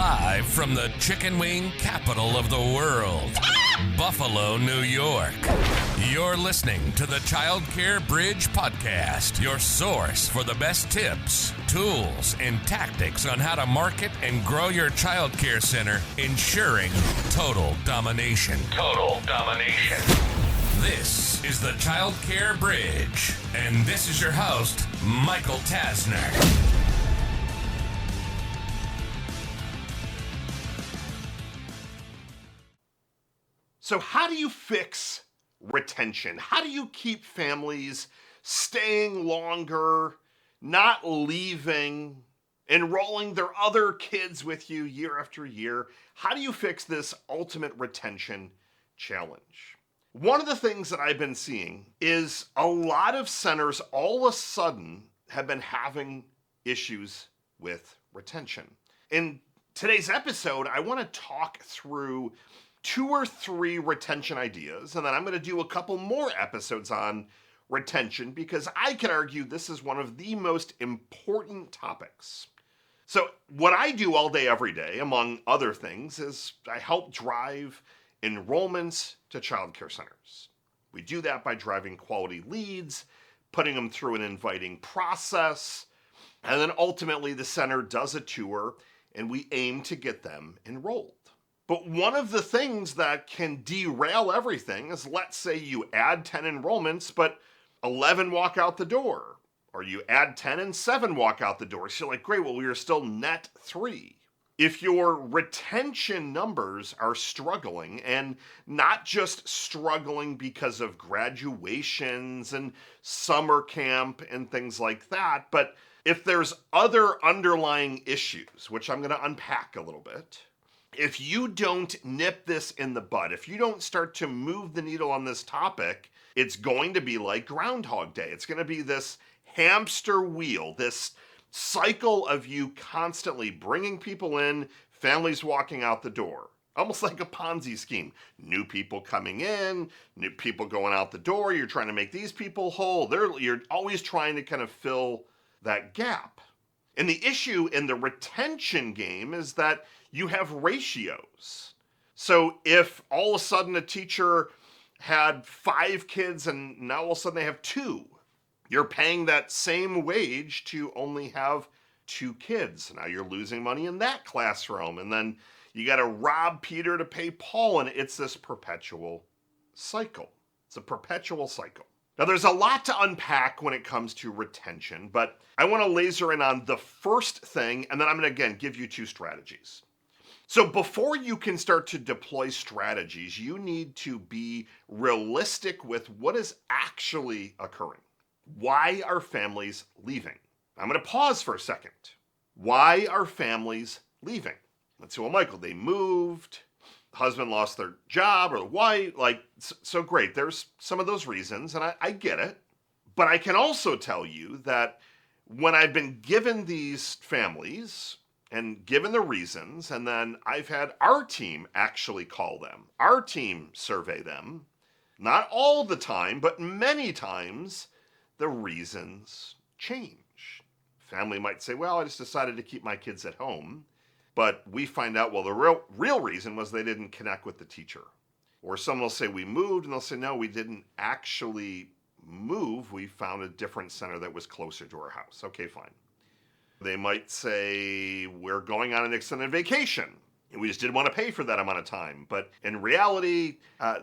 Live from the chicken wing capital of the world, Buffalo, New York. You're listening to the Childcare Bridge podcast, your source for the best tips, tools, and tactics on how to market and grow your childcare center, ensuring total domination. Total domination. This is the Childcare Bridge, and this is your host, Michael Tasner. So how do you fix retention? How do you keep families staying longer, not leaving, enrolling their other kids with you year after year? How do you fix this ultimate retention challenge? One of the things that I've been seeing is a lot of centers all of a sudden have been having issues with retention. In today's episode, I want to talk through 2 or 3 retention ideas, and then I'm going to do a couple more episodes on retention because I could argue this is one of the most important topics. So what I do all day, every day, among other things, is I help drive enrollments to childcare centers. We do that by driving quality leads, putting them through an inviting process, and then ultimately the center does a tour and we aim to get them enrolled. But one of the things that can derail everything is, let's say you add 10 enrollments, but 11 walk out the door. Or you add 10 and 7 walk out the door. So you're like, great, well, we are still net 3. If your retention numbers are struggling, and not just struggling because of graduations and summer camp and things like that, but if there's other underlying issues, which I'm going to unpack a little bit, if you don't nip this in the bud, if you don't start to move the needle on this topic, it's going to be like Groundhog Day. It's going to be this hamster wheel, this cycle of you constantly bringing people in, families walking out the door. Almost like a Ponzi scheme. New people coming in, new people going out the door. You're trying to make these people whole. You're always trying to kind of fill that gap. And the issue in the retention game is that you have ratios. So if all of a sudden a teacher had 5 kids and now all of a sudden they have 2, you're paying that same wage to only have 2 kids. Now you're losing money in that classroom, and then you got to rob Peter to pay Paul, and it's this perpetual cycle. It's a perpetual cycle. Now, there's a lot to unpack when it comes to retention, but I want to laser in on the first thing, and then I'm going to, again, give you 2 strategies. So before you can start to deploy strategies, you need to be realistic with what is actually occurring. Why are families leaving? I'm going to pause for a second. Why are families leaving? Let's say, well, Michael, they moved, husband lost their job, or wife, so great. There's some of those reasons, and I get it. But I can also tell you that when I've been given these families and given the reasons, and then I've had our team actually call them, our team survey them, not all the time, but many times, the reasons change. Family might say, well, I just decided to keep my kids at home. But we find out, well, the real reason was they didn't connect with the teacher. Or someone will say, we moved, and they'll say, no, we didn't actually move. We found a different center that was closer to our house. Okay, fine. They might say, we're going on an extended vacation, and we just didn't want to pay for that amount of time. But in reality,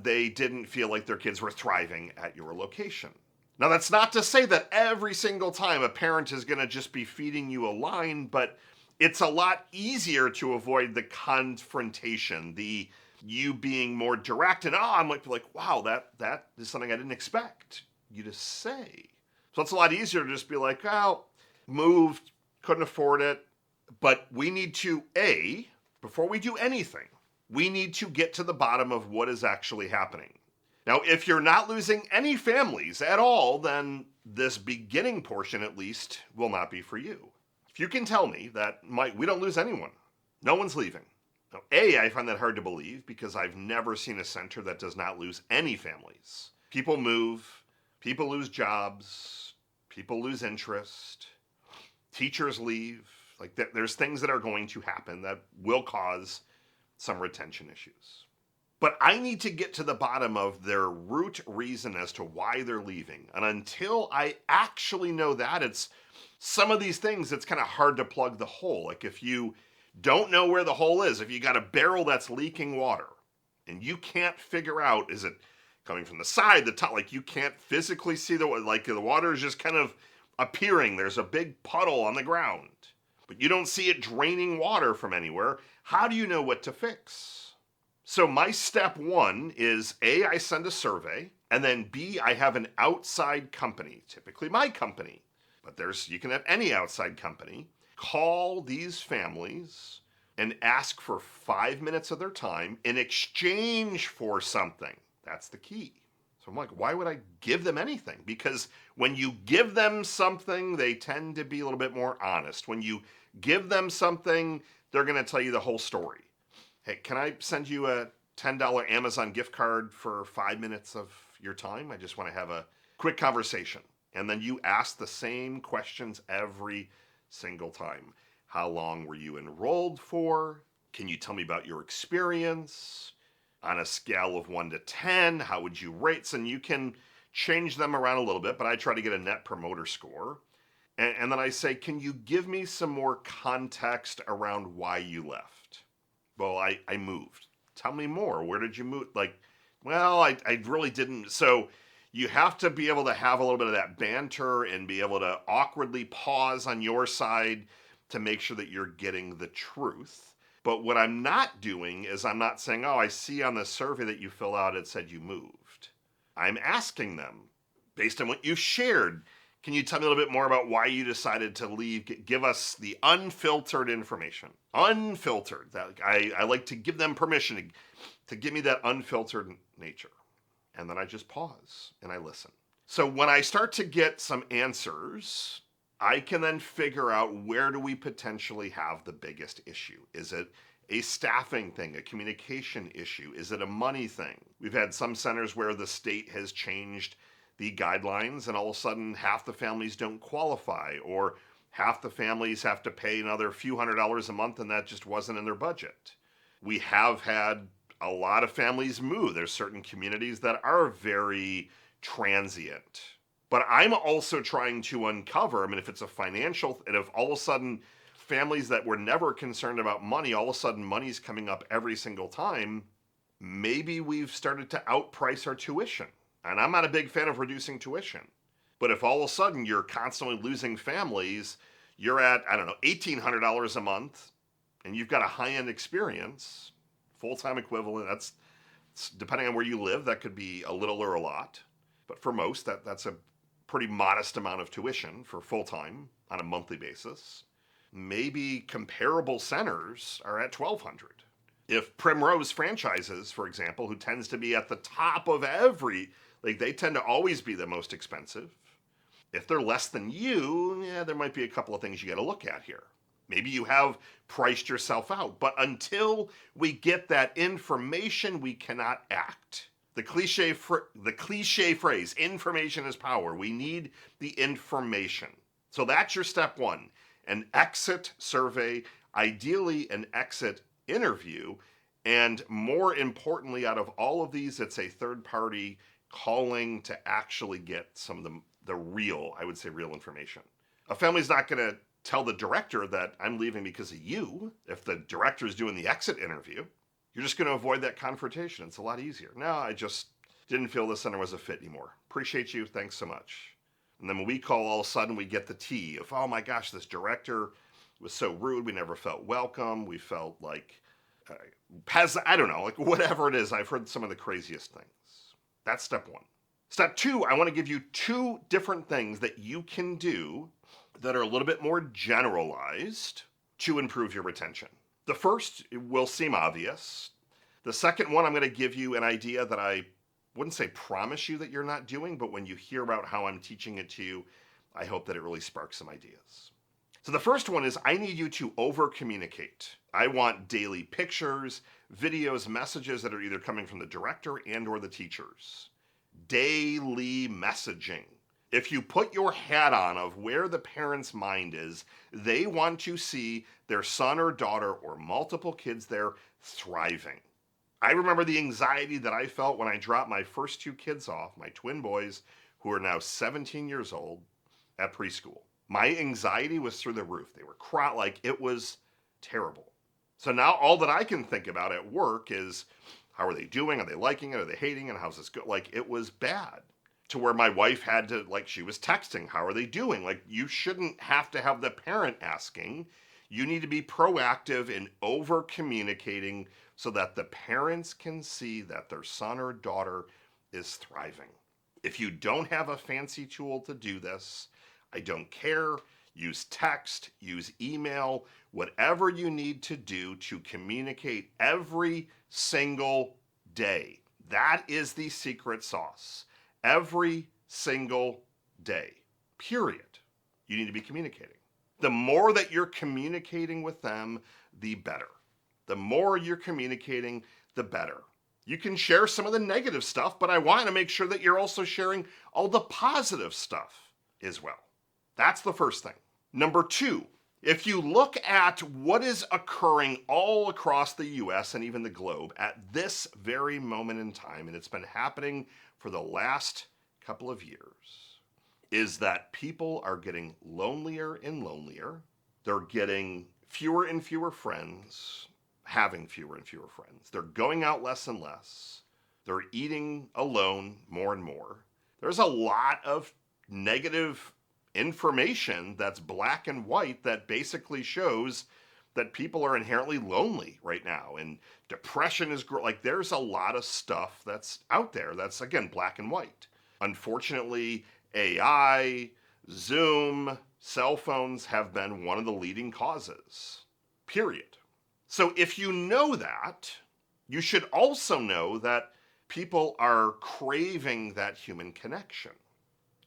they didn't feel like their kids were thriving at your location. Now, that's not to say that every single time a parent is going to just be feeding you a line, but it's a lot easier to avoid the confrontation, the you being more direct, and I'm like, wow, that is something I didn't expect you to say. So it's a lot easier to just be like, oh, moved, couldn't afford it. But we need to, before we do anything, we need to get to the bottom of what is actually happening. Now, if you're not losing any families at all, then this beginning portion, at least, will not be for you. If you can tell me that, we don't lose anyone, no one's leaving. Now, I find that hard to believe because I've never seen a center that does not lose any families. People move, people lose jobs, people lose interest, teachers leave, Like there's things that are going to happen that will cause some retention issues. But I need to get to the bottom of their root reason as to why they're leaving. And until I actually know that, it's some of these things, it's kind of hard to plug the hole. Like if you don't know where the hole is, if you got a barrel that's leaking water and you can't figure out, is it coming from the side, the top, like you can't physically see the water is just kind of appearing. There's a big puddle on the ground, but you don't see it draining water from anywhere. How do you know what to fix? So my step one is A, I send a survey, and then B, I have an outside company, typically my company, but you can have any outside company, call these families and ask for 5 minutes of their time in exchange for something. That's the key. So I'm like, why would I give them anything? Because when you give them something, they tend to be a little bit more honest. When you give them something, they're going to tell you the whole story. Hey, can I send you a $10 Amazon gift card for 5 minutes of your time? I just want to have a quick conversation. And then you ask the same questions every single time. How long were you enrolled for? Can you tell me about your experience? On a scale of 1 to 10, how would you rate? And you can change them around a little bit, but I try to get a net promoter score. And then I say, can you give me some more context around why you left? Well, I moved. Tell me more. Where did you move? Like, well, I really didn't. So you have to be able to have a little bit of that banter and be able to awkwardly pause on your side to make sure that you're getting the truth. But what I'm not doing is I'm not saying, oh, I see on the survey that you fill out, it said you moved. I'm asking them, based on what you've shared, can you tell me a little bit more about why you decided to leave? Give us the unfiltered information. Unfiltered. I like to give them permission to give me that unfiltered nature. And then I just pause and I listen. So when I start to get some answers, I can then figure out where do we potentially have the biggest issue. Is it a staffing thing, a communication issue? Is it a money thing? We've had some centers where the state has changed the guidelines and all of a sudden half the families don't qualify, or half the families have to pay another few $100s a month and that just wasn't in their budget. We have had a lot of families move. There's certain communities that are very transient. But I'm also trying to uncover, I mean, if it's a financial, and if all of a sudden families that were never concerned about money, all of a sudden money's coming up every single time, maybe we've started to outprice our tuition. And I'm not a big fan of reducing tuition. But if all of a sudden you're constantly losing families, you're at, I don't know, $1,800 a month, and you've got a high-end experience, full-time equivalent, that's depending on where you live, that could be a little or a lot. But for most, that's a pretty modest amount of tuition for full-time on a monthly basis. Maybe comparable centers are at $1,200. If Primrose franchises, for example, who tends to be at the top of they tend to always be the most expensive. If they're less than you, there might be a couple of things you got to look at here. Maybe you have priced yourself out, but until we get that information, we cannot act. The cliche phrase, information is power. We need the information. So that's your step one, an exit survey, ideally an exit interview, and more importantly, out of all of these, it's a third party calling to actually get some of the real information. A family's not going to tell the director that I'm leaving because of you. If the director is doing the exit interview, you're just going to avoid that confrontation. It's a lot easier. No, I just didn't feel the center was a fit anymore. Appreciate you. Thanks so much. And then when we call, all of a sudden we get the tea of, oh my gosh, this director was so rude. We never felt welcome. We felt like, I don't know, like whatever it is. I've heard some of the craziest things. That's step one. Step two, I want to give you two different things that you can do that are a little bit more generalized to improve your retention. The first will seem obvious. The second one, I'm going to give you an idea that I wouldn't say promise you that you're not doing, but when you hear about how I'm teaching it to you, I hope that it really sparks some ideas. So the first one is I need you to over-communicate. I want daily pictures, videos, messages that are either coming from the director and or the teachers. Daily messaging. If you put your hat on of where the parent's mind is, they want to see their son or daughter or multiple kids there thriving. I remember the anxiety that I felt when I dropped my first two kids off, my twin boys, who are now 17 years old, at preschool. My anxiety was through the roof. They were crying, like it was terrible. So now all that I can think about at work is, how are they doing? Are they liking it? Are they hating it? How's this go? Like, it was bad. To where my wife had to, like, she was texting, how are they doing? Like, you shouldn't have to have the parent asking. You need to be proactive in over communicating so that the parents can see that their son or daughter is thriving. If you don't have a fancy tool to do this, I don't care. Use text, use email, whatever you need to do to communicate every single day. That is the secret sauce. Every single day, period. You need to be communicating. The more that you're communicating with them, the better. The more you're communicating, the better. You can share some of the negative stuff, but I want to make sure that you're also sharing all the positive stuff as well. That's the first thing. Number two, if you look at what is occurring all across the US and even the globe at this very moment in time, and it's been happening for the last couple of years, is that people are getting lonelier and lonelier. They're getting fewer and fewer friends, having fewer and fewer friends. They're going out less and less. They're eating alone more and more. There's a lot of negative information that's black and white that basically shows that people are inherently lonely right now, and depression is like, there's a lot of stuff that's out there that's, again, black and white. Unfortunately, AI, Zoom, cell phones have been one of the leading causes, period. So if you know that, you should also know that people are craving that human connection.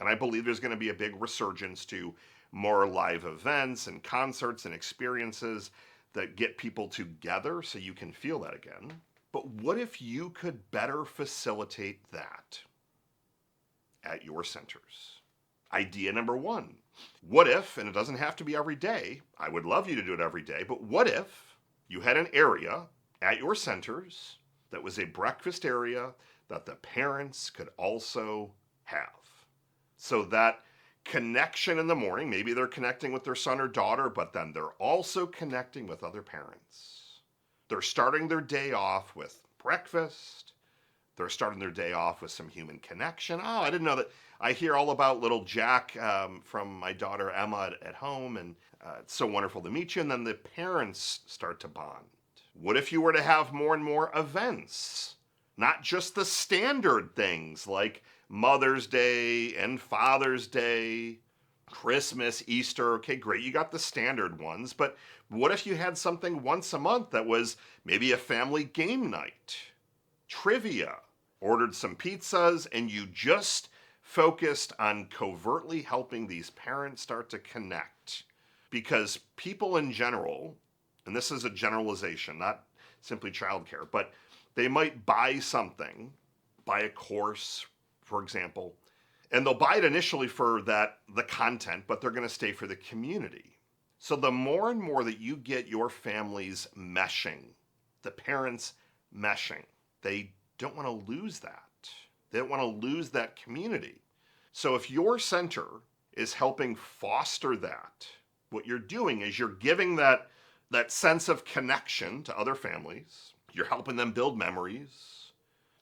And I believe there's going to be a big resurgence to more live events and concerts and experiences that get people together so you can feel that again. But what if you could better facilitate that at your centers? Idea number one. What if, and it doesn't have to be every day, I would love you to do it every day, but what if you had an area at your centers that was a breakfast area that the parents could also have? So that connection in the morning, maybe they're connecting with their son or daughter, but then they're also connecting with other parents. They're starting their day off with breakfast. They're starting their day off with some human connection. Oh, I didn't know that. I hear all about little Jack from my daughter Emma at home, and it's so wonderful to meet you. And then the parents start to bond. What if you were to have more and more events? Not just the standard things like Mother's Day and Father's Day, Christmas, Easter. Okay, great, you got the standard ones, but what if you had something once a month that was maybe a family game night, trivia, ordered some pizzas, and you just focused on covertly helping these parents start to connect? Because people in general, and this is a generalization, not simply childcare, but they might buy something, buy a course, for example, and they'll buy it initially for the content, but they're going to stay for the community. So the more and more that you get your families meshing, the parents meshing, they don't want to lose that. They don't want to lose that community. So if your center is helping foster that, what you're doing is you're giving that sense of connection to other families. You're helping them build memories,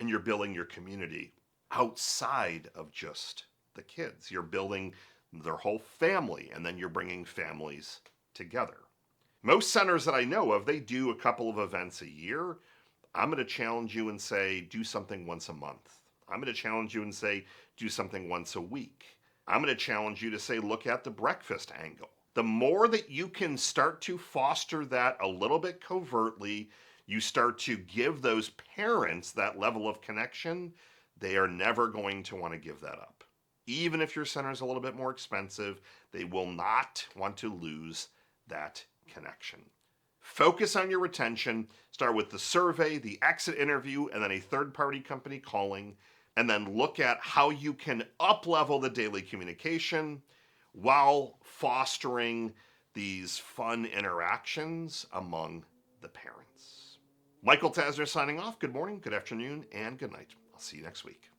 and you're building your community outside of just the kids. You're building their whole family, and then you're bringing families together. Most centers that I know of, they do a couple of events a year. I'm going to challenge you and say, do something once a month. I'm going to challenge you and say, do something once a week. I'm going to challenge you to say, look at the breakfast angle. The more that you can start to foster that a little bit covertly, you start to give those parents that level of connection, they are never going to want to give that up. Even if your center is a little bit more expensive, they will not want to lose that connection. Focus on your retention. Start with the survey, the exit interview, and then a third-party company calling. and then look at how you can up-level the daily communication while fostering these fun interactions among the parents. Michael Tasner signing off. Good morning, good afternoon, and good night. I'll see you next week.